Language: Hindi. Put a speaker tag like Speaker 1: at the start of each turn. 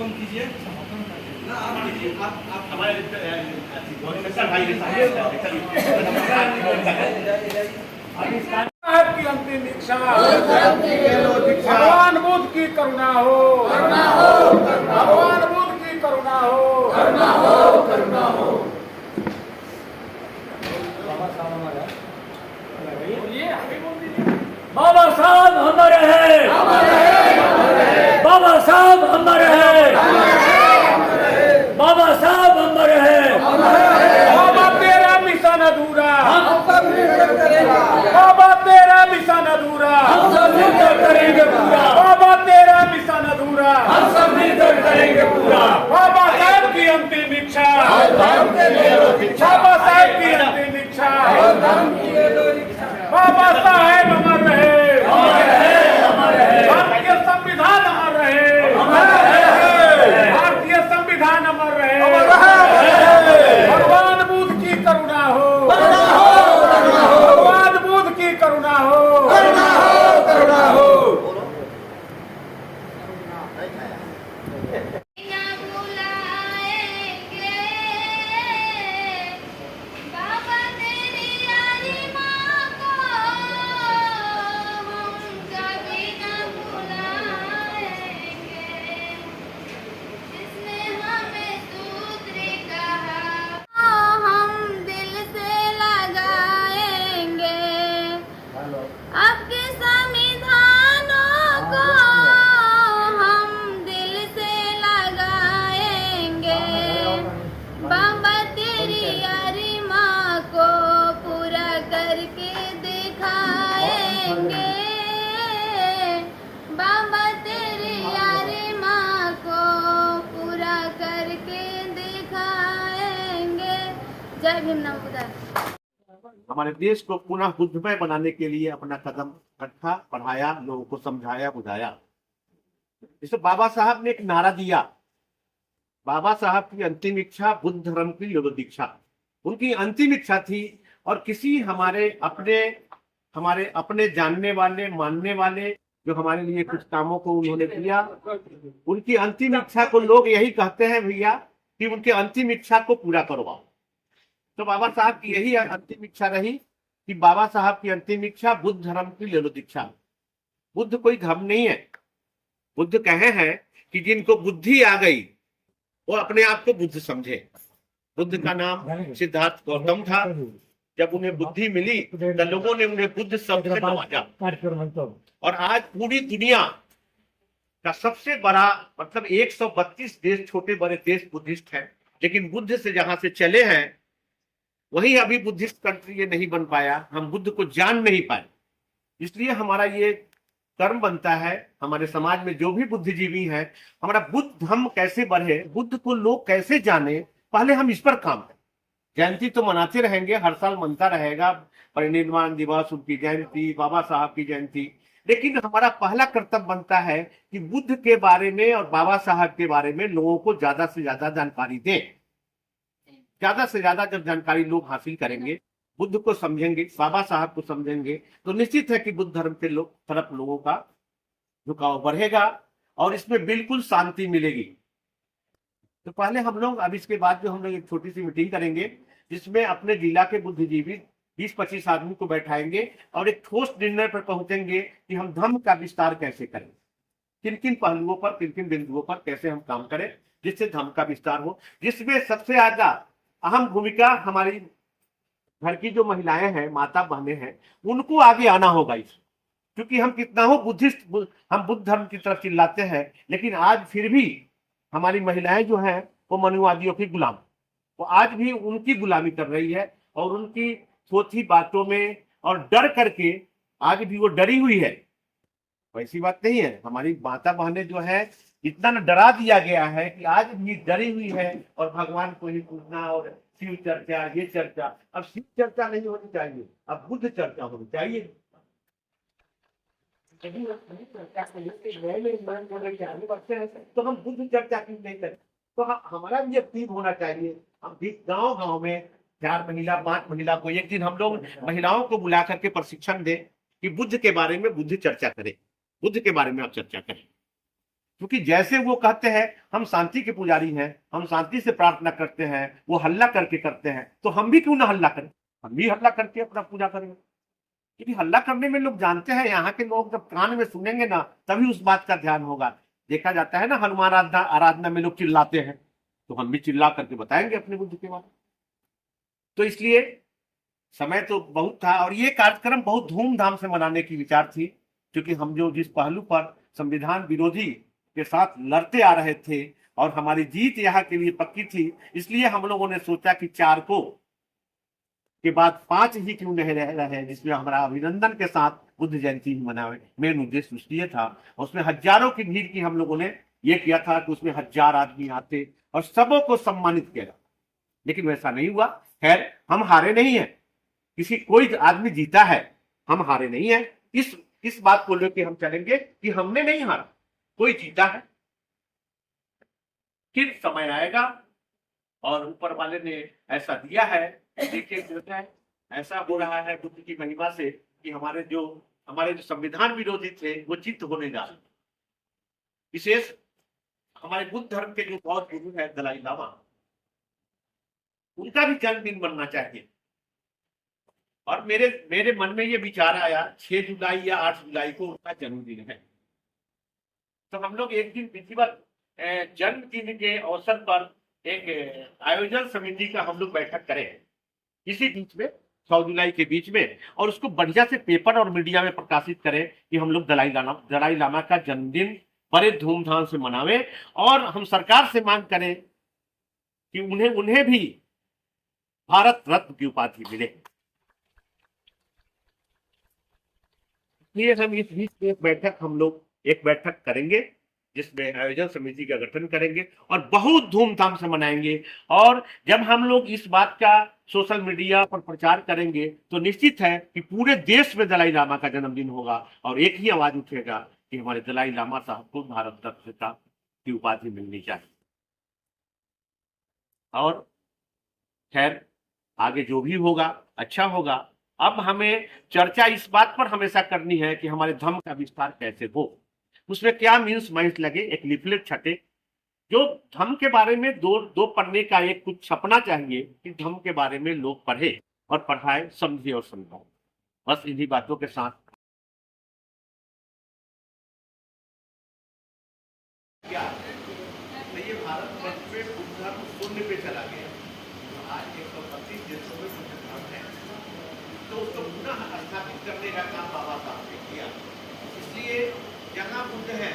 Speaker 1: समापन कीजिए। ना आप कीजिए, आप
Speaker 2: हमारे भाई
Speaker 3: की अंतिम इच्छा भगवान बुद्ध की करुणा हो, भगवान बुद्ध की करुणा हो।
Speaker 4: बाबा साहब अमर है, बाबा साहब अमर है, बाबा साहब अमर है।
Speaker 3: बाबा तेरा मिशन अधूरा, बाबा तेरा मिशन अधूरा,
Speaker 4: हम सब मिलकर करेंगे पूरा,
Speaker 3: बाबा तेरा मिशन अधूरा,
Speaker 4: हम सब मिलकर करेंगे पूरा।
Speaker 3: बाबा साहब की अंतिम इच्छा, बाबा साहब की अंतिम इच्छा, बाबा साहेब अमर रहे, भारतीय संविधान अमर रहे, भारतीय संविधान अमर रहे। भगवान बुद्ध की करुणा हो, भगवान बुद्ध की करुणा हो।
Speaker 5: ना बुलाएंगे बाबा तेरी यारी माँ को, हम कभी ना बुलाएंगे। जिसने हमें सूत्र कहा हम दिल से लगाएंगे। आपके संविधानों को हम दिल से लगाएंगे। बाबा तेरी यारी माँ को पूरा करके दिखाएंगे। बाबा तेरी यारी माँ को पूरा करके दिखाएंगे। जय भीम नमो बुद्धाय।
Speaker 2: हमारे देश को पुनः बुद्धमय बनाने के लिए अपना कदम रखा, पढ़ाया, लोगों को समझाया, बुझाया। जैसे बाबा साहब ने एक नारा दिया, बाबा साहब की अंतिम इच्छा बुद्ध धर्म की योग दीक्षा, उनकी अंतिम इच्छा थी। और किसी हमारे अपने जानने वाले, मानने वाले, जो हमारे लिए कुछ कामों को उन्होंने किया, उनकी अंतिम इच्छा को लोग यही कहते हैं भैया कि उनकी अंतिम इच्छा को पूरा करवाओ। तो बाबा साहब की यही अंतिम इच्छा रही कि बाबा साहब की अंतिम इच्छा बुद्ध धर्म की ले लो दीक्षा। बुद्ध कोई धर्म नहीं है। बुद्ध कहे हैं कि जिनको बुद्धि आ गई वो अपने आप को बुद्ध समझे। बुद्ध का नाम सिद्धार्थ गौतम था। जब उन्हें बुद्धि मिली तो लोगों ने उन्हें बुद्ध शब्द से नवाजा। और आज पूरी दुनिया का सबसे बड़ा, मतलब 132 देश, छोटे बड़े देश बुद्धिस्ट हैं, लेकिन बुद्ध से जहां से चले हैं वही अभी बुद्धिस्ट कंट्री ये नहीं बन पाया। हम बुद्ध को जान नहीं पाए। इसलिए हमारा ये कर्म बनता है, हमारे समाज में जो भी बुद्धिजीवी है, हमारा बुद्ध धर्म कैसे बढ़े, बुद्ध को लोग कैसे जाने, पहले हम इस पर काम करें। जयंती तो मनाते रहेंगे, हर साल मनता रहेगा, परिनिर्वाण दिवस, उनकी जयंती, बाबा साहब की जयंती, लेकिन हमारा पहला कर्तव्य बनता है कि बुद्ध के बारे में और बाबा साहब के बारे में लोगों को ज्यादा से ज्यादा जानकारी दें। ज्यादा से ज्यादा जब जानकारी लोग हासिल करेंगे, बुद्ध को समझेंगे, बाबा साहब को समझेंगे, तो निश्चित है कि बुद्ध धर्म के तरफ लोगों का झुकाव बढ़ेगा और इसमें बिल्कुल शांति मिलेगी। तो पहले हम लोग, अब इसके बाद जो हम लोग एक छोटी सी मीटिंग करेंगे जिसमें अपने जिला के बुद्धिजीवी 20-25 आदमी को बैठाएंगे और एक ठोस निर्णय पर पहुंचेंगे कि हम धर्म का विस्तार कैसे करें, किन किन पहलुओं पर, किन किन बिंदुओं पर कैसे हम काम करें जिससे धर्म का विस्तार हो। जिसमें सबसे ज्यादा अहम भूमिका हमारी घर की जो महिलाएं हैं, माता बहनें हैं, उनको आगे आना होगा। इस क्योंकि हम कितना हो बुद्धिस्ट, हम बुद्ध धर्म की तरफ चिल्लाते हैं, लेकिन आज फिर भी हमारी महिलाएं जो हैं वो मनुवादियों की गुलाम, वो आज भी उनकी गुलामी कर रही है और उनकी थोथी बातों में और डर करके आज भी वो डरी हुई है। वैसी बात नहीं है। हमारी माता बहनें जो है इतना न डरा दिया गया है कि आज भी डरी हुई है और भगवान को ही पूजना और शिव चर्चा, ये चर्चा। अब शिव चर्चा नहीं होनी चाहिए, अब बुद्ध चर्चा होनी चाहिए। तो हम बुद्ध चर्चा क्यों नहीं करें? तो हमारा भी एक्टिव होना चाहिए। हम भी गांव गांव में 4 महिला 5 महिला को एक दिन हम लोग महिलाओं को बुला करके प्रशिक्षण दें कि बुद्ध के बारे में बुद्ध चर्चा करें, बुद्ध के बारे में आप चर्चा करें। क्योंकि जैसे वो कहते हैं हम शांति के पुजारी हैं, हम शांति से प्रार्थना करते हैं, वो हल्ला करके करते हैं, तो हम भी क्यों ना हल्ला करें, हम भी हल्ला करके अपना पूजा करेंगे। क्योंकि हल्ला करने में लोग जानते हैं, यहाँ के लोग जब कान में सुनेंगे ना तभी उस बात का ध्यान होगा। देखा जाता है ना हनुमान आराधना में लोग चिल्लाते हैं, तो हम भी चिल्ला करके बताएंगे अपने बुद्ध के बारे में। तो इसलिए समय तो बहुत था और ये कार्यक्रम बहुत धूमधाम से मनाने की विचार थी, क्योंकि हम जो जिस पहलू पर संविधान विरोधी के साथ लड़ते आ रहे थे और हमारी जीत यहाँ के लिए पक्की थी, इसलिए हम लोगों ने सोचा कि 4 को के बाद 5 ही क्यों नहीं रह रहे, जिसमें हमारा अभिनंदन के साथ बुद्ध जयंती ही मनावे। मेन उद्देश्य इसलिए था, उसमें हजारों की भीड़ की हम लोगों ने ये किया था कि उसमें 1000 आदमी आते और सबों को सम्मानित किया, लेकिन वैसा नहीं हुआ। खैर, हम हारे नहीं है, कोई आदमी जीता है, हम हारे नहीं है। इस बात को लेकर हम चलेंगे कि हमने नहीं हारा, कोई जीता है। फिर समय आएगा और ऊपर वाले ने ऐसा दिया है, देखिए ऐसा हो रहा है बुद्ध की महिमा से कि हमारे जो संविधान विरोधी थे वो चित्त होने जा रहे। विशेष हमारे बुद्ध धर्म के जो बौद्ध गुरु है दलाई लामा, उनका भी जन्मदिन बनना चाहिए। और मेरे मन में ये विचार आया 6 जुलाई या 8 जुलाई को उनका जन्मदिन है, तो हम लोग एक दिन विधिवत जन्मदिन के अवसर पर एक आयोजन समिति का हम लोग बैठक करें इसी बीच में 6 जुलाई के बीच में, और उसको बढ़िया से पेपर और मीडिया में प्रकाशित करें कि हम लोग दलाई लामा का जन्मदिन बड़े धूमधाम से मनावें और हम सरकार से मांग करें कि उन्हें भी भारत रत्न की उपाधि मिले। इसलिए हम इस बीच में हम लोग एक बैठक करेंगे जिसमें आयोजन समिति का गठन करेंगे और बहुत धूमधाम से मनाएंगे। और जब हम लोग इस बात का सोशल मीडिया पर प्रचार करेंगे तो निश्चित है कि पूरे देश में दलाई लामा का जन्मदिन होगा और एक ही आवाज उठेगा कि हमारे दलाई लामा साहब को भारत रत्न की उपाधि मिलनी चाहिए। और खैर, आगे जो भी होगा अच्छा होगा। अब हमें चर्चा इस बात पर हमेशा करनी है कि हमारे धर्म का विस्तार कैसे हो, उसमें क्या मीन्स माइंस लगे, एक लिफलेट छटे जो धर्म के बारे में दो पढ़ने का एक कुछ छपना चाहिए कि धर्म के बारे में लोग पढ़े और पढ़ाए, समझे और समझाए। बस इन्हीं बातों के साथ क्या ये भारत वर्ष में बुद्ध धर्म शून्य पे चला गया। आज 125 देशों में बुद्ध धर्म है, तो उसको पुनः स्थापित करने का काम बाबा साहब ने किया। इसलिए जहाँ बुद्ध है